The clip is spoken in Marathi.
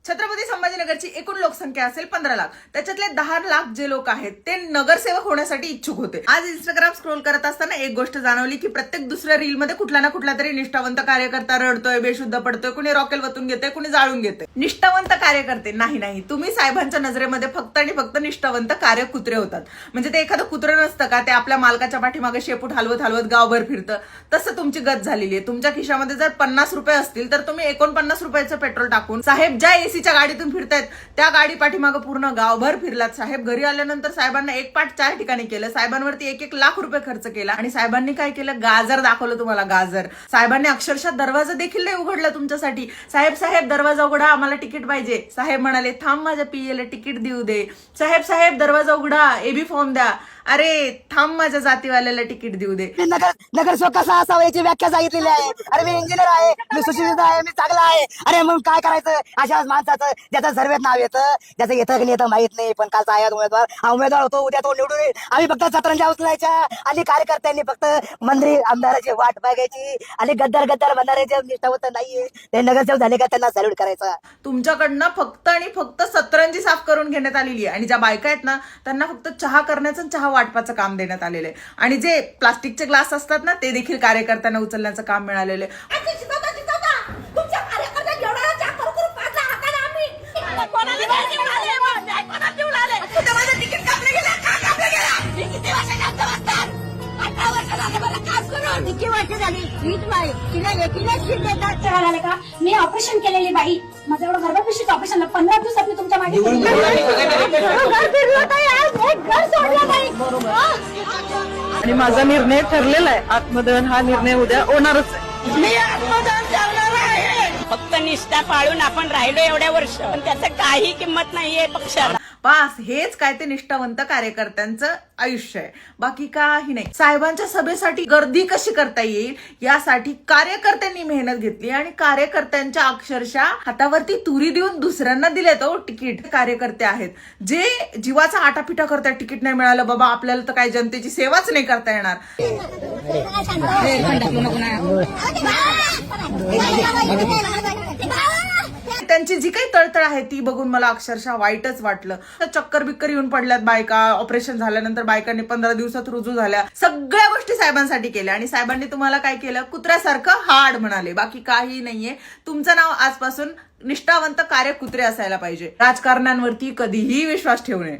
छत्रपती संभाजीनगरची एकूण लोकसंख्या असेल 15 लाख. त्याच्यातले 10 लाख जे लोक आहेत ते नगरसेवक होण्यासाठी इच्छुक होते. आज इंस्टाग्राम स्क्रोल करत असताना एक गोष्ट जाणवली की प्रत्येक दुसऱ्या रील मध्ये कुठला ना कुठला तरी निष्ठावंत कार्यकर्ता रडतोय, बेशुद्ध पडतोय, कुणी रॉकेल वतून घेतोय, कुणी जाळून घेतोय. निष्ठावंत कार्यकर्ते नाही, तुम्ही साहेबांच्या नजरेमध्ये फक्त आणि फक्त निष्ठावंत कार्यकुत्रे होतात. म्हणजे ते एखादं कुत्रं नसतं का, ते आपल्या मालकाच्या पाठीमागे शेपूट हलवत हलवत गावभर फिरतं. तसं तुमची गत झालेली आहे. तुमच्या खिशामध्ये जर 50 रुपये असतील तर तुम्ही 49 रुपयाचं पेट्रोल टाकून साहेब ज्या एसीच्या गाडीतून फिरतायत त्या गाडी पाठीमागे पूर्ण गावभर फिरलात. साहेब घरी आल्यानंतर साहेबांना एक पाठ 4 ठिकाणी केलं. साहेबांवरती 1-1 लाख रुपये खर्च केला आणि साहेबांनी काय केलं, गाजर दाखवलं तुम्हाला. गाजर साहेबांनी अक्षरशः दरवाजा देखील नाही उघडला तुमच्यासाठी. साहेब दरवाजा उघडा, आम्हाला तिकीट पाहिजे. साहेब म्हणाले थांब माझ्या पीएला तिकीट देऊ दे. साहेब दरवाजा उघडा, एबी फॉर्म द्या. अरे थांब माझ्या जातीवाल्याला तिकीट देऊ दे. नगरसेवक कसा असावा याची व्याख्या सांगितलेली आहे. अरे मी इंजिनियर आहे, मी सुशिक्षित आहे, मी चांगला आहे. अरे मग काय करायचं अशा माणसाचं ज्याचं सर्वेत नाव येतं, ज्याचं येतं की नाही येतं माहित नाही, पण कालचा आहे उमेदवार, हा उमेदवार होतो, उद्या तो निवडून येईल. आम्ही फक्त सतरंजा उचलायच्या आणि कार्यकर्त्यांनी फक्त मंत्री आमदाराची वाट बघायची आणि गद्दार म्हणणारे जे निष्ठावंत नाहीये ते नगरसेवक झाले का त्यांना सॅल्यूट करायचा. तुमच्याकडनं फक्त आणि फक्त सतरंजी साफ करून घेण्यात आलेली आहे आणि ज्या बायका आहेत ना त्यांना फक्त चहा करण्याचं, चहा वाटपाचं काम देण्यात आलेलं आहे. आणि जे प्लास्टिकचे ग्लास असतात ना ते देखील कार्यकर्त्यांना उचलण्याचं काम मिळालेलं आहे. मी ऑपरेशन केलेली बाई, माझं एवढं गर्भपिशवीचं ऑपरेशन 15 दिवसात मी तुमच्या मागे आणि माझा निर्णय ठरलेला आहे. आत्मदहन हा निर्णय उद्या होणारच आहे. मी आत्मदहन करणार आहे. फक्त निष्ठा पाळून आपण राहिलो एवढ्या वर्ष, पण त्याचं काही किंमत नाहीये पक्षाला. पास हेच काय ते निष्ठावंत कार्यकर्त्यांचं आयुष्य आहे, बाकी काही नाही. साहेबांच्या सभेसाठी गर्दी कशी करता येईल यासाठी कार्यकर्त्यांनी मेहनत घेतली आणि कार्यकर्त्यांच्या अक्षरशः हातावरती तुरी देऊन दुसऱ्यांना दिले तो तिकीट. कार्यकर्ते आहेत जे जीवाचा आटापिटा करतात, तिकीट नाही मिळालं बाबा आपल्याला तर काही जनतेची सेवाच नाही करता येणार. त्यांची जी काही तळतळ आहे ती बघून मला अक्षरशः वाईटच वाटलं. चक्कर बिक्कर येऊन पडल्यात बायका, ऑपरेशन झाल्यानंतर बायकांनी 15 दिवसात रुजू झाल्या. सगळ्या गोष्टी साहेबांसाठी केल्या आणि साहेबांनी तुम्हाला काय केलं, कुत्र्यासारखं हाड म्हणाले, बाकी काही नाहीये. तुमचं नाव आजपासून निष्ठावंत कार्यकुत्रे असायला पाहिजे. राजकारण्यांवरती कधीही विश्वास ठेवू नये.